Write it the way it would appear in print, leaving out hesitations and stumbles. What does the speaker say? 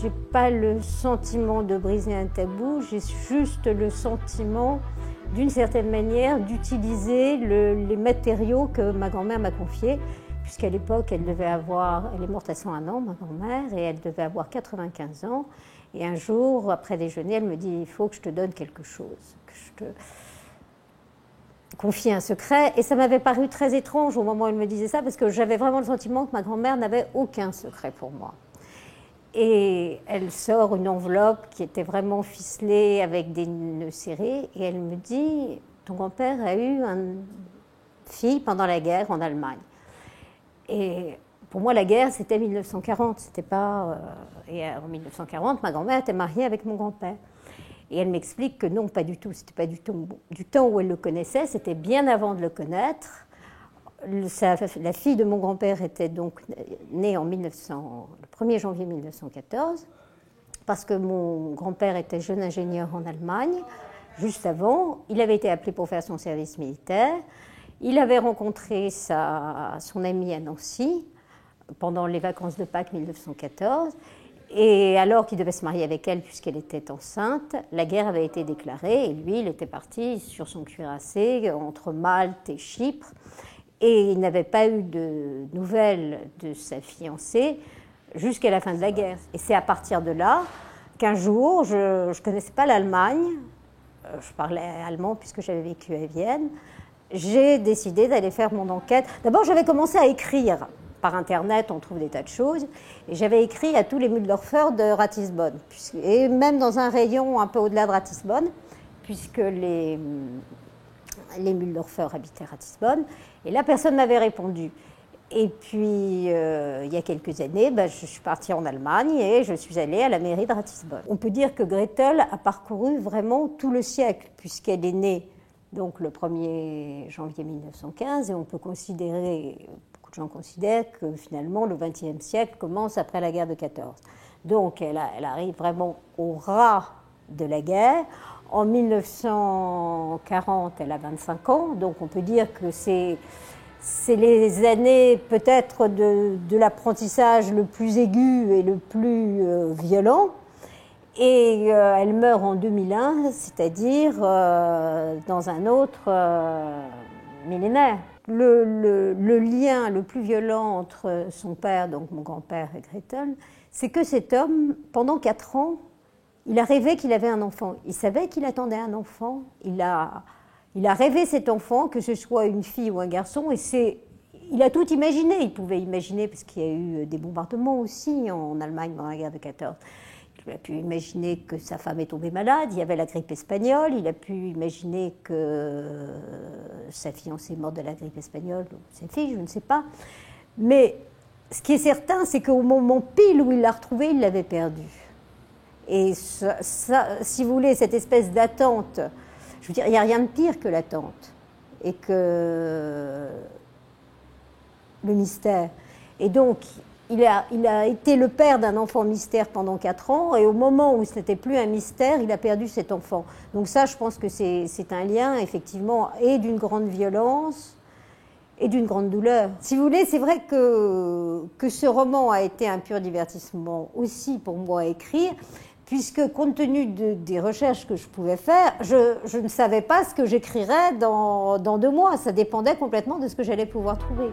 j'ai pas le sentiment de briser un tabou, j'ai juste le sentiment, d'une certaine manière, d'utiliser les matériaux que ma grand-mère m'a confiés, puisqu'à l'époque, elle est morte à 101 ans, ma grand-mère, et elle devait avoir 95 ans. Et un jour, après déjeuner, elle me dit « il faut que je te donne quelque chose, que je te confie un secret ». Et ça m'avait paru très étrange au moment où elle me disait ça, parce que j'avais vraiment le sentiment que ma grand-mère n'avait aucun secret pour moi. Et elle sort une enveloppe qui était vraiment ficelée avec des nœuds serrés, et elle me dit « ton grand-père a eu une fille pendant la guerre en Allemagne ». Et pour moi, la guerre, c'était 1940, c'était pas... et en 1940, ma grand-mère était mariée avec mon grand-père. Et elle m'explique que non, pas du tout, c'était pas du tout du temps où elle le connaissait, c'était bien avant de le connaître. La fille de mon grand-père était donc née le 1er janvier 1914, parce que mon grand-père était jeune ingénieur en Allemagne. Juste avant, il avait été appelé pour faire son service militaire. Il avait rencontré son amie à Nancy pendant les vacances de Pâques 1914. Et alors qu'il devait se marier avec elle puisqu'elle était enceinte, la guerre avait été déclarée et lui, il était parti sur son cuirassé entre Malte et Chypre. Et il n'avait pas eu de nouvelles de sa fiancée jusqu'à la fin de la guerre. Et c'est à partir de là qu'un jour, je ne connaissais pas l'Allemagne, je parlais allemand puisque j'avais vécu à Vienne, j'ai décidé d'aller faire mon enquête. D'abord, j'avais commencé à écrire. Par Internet, on trouve des tas de choses. Et j'avais écrit à tous les Mühldorfer de Ratisbonne. Et même dans un rayon un peu au-delà de Ratisbonne, puisque les Mühldorfer habitaient Ratisbonne. Et là, personne ne m'avait répondu. Et puis, il y a quelques années, je suis partie en Allemagne et je suis allée à la mairie de Ratisbonne. On peut dire que Gretel a parcouru vraiment tout le siècle, puisqu'elle est née donc le 1er janvier 1915, et on peut considérer, beaucoup de gens considèrent que finalement le XXe siècle commence après la guerre de 14. Donc elle arrive vraiment au ras de la guerre. En 1940, elle a 25 ans, donc on peut dire que c'est les années peut-être de l'apprentissage le plus aigu et le plus violent. Et elle meurt en 2001, c'est-à-dire dans un autre millénaire. Le lien le plus violent entre son père, donc mon grand-père, et Gretel, c'est que cet homme, pendant 4 ans, il a rêvé qu'il avait un enfant. Il savait qu'il attendait un enfant. Il a rêvé cet enfant, que ce soit une fille ou un garçon, et il a tout imaginé. Il pouvait imaginer, parce qu'il y a eu des bombardements aussi en Allemagne pendant la guerre de 14. Il a pu imaginer que sa femme est tombée malade, il y avait la grippe espagnole, il a pu imaginer que sa fiancée est morte de la grippe espagnole, ou sa fille, je ne sais pas. Mais ce qui est certain, c'est qu'au moment pile où il l'a retrouvée, il l'avait perdue. Et ça, si vous voulez, cette espèce d'attente, je veux dire, il n'y a rien de pire que l'attente et que le mystère. Et donc, il a été le père d'un enfant mystère pendant 4 ans, et au moment où ce n'était plus un mystère, il a perdu cet enfant. Donc ça, je pense que c'est un lien, effectivement, et d'une grande violence et d'une grande douleur. Si vous voulez, c'est vrai que ce roman a été un pur divertissement aussi pour moi à écrire, puisque compte tenu des recherches que je pouvais faire, je ne savais pas ce que j'écrirais dans 2 mois. Ça dépendait complètement de ce que j'allais pouvoir trouver.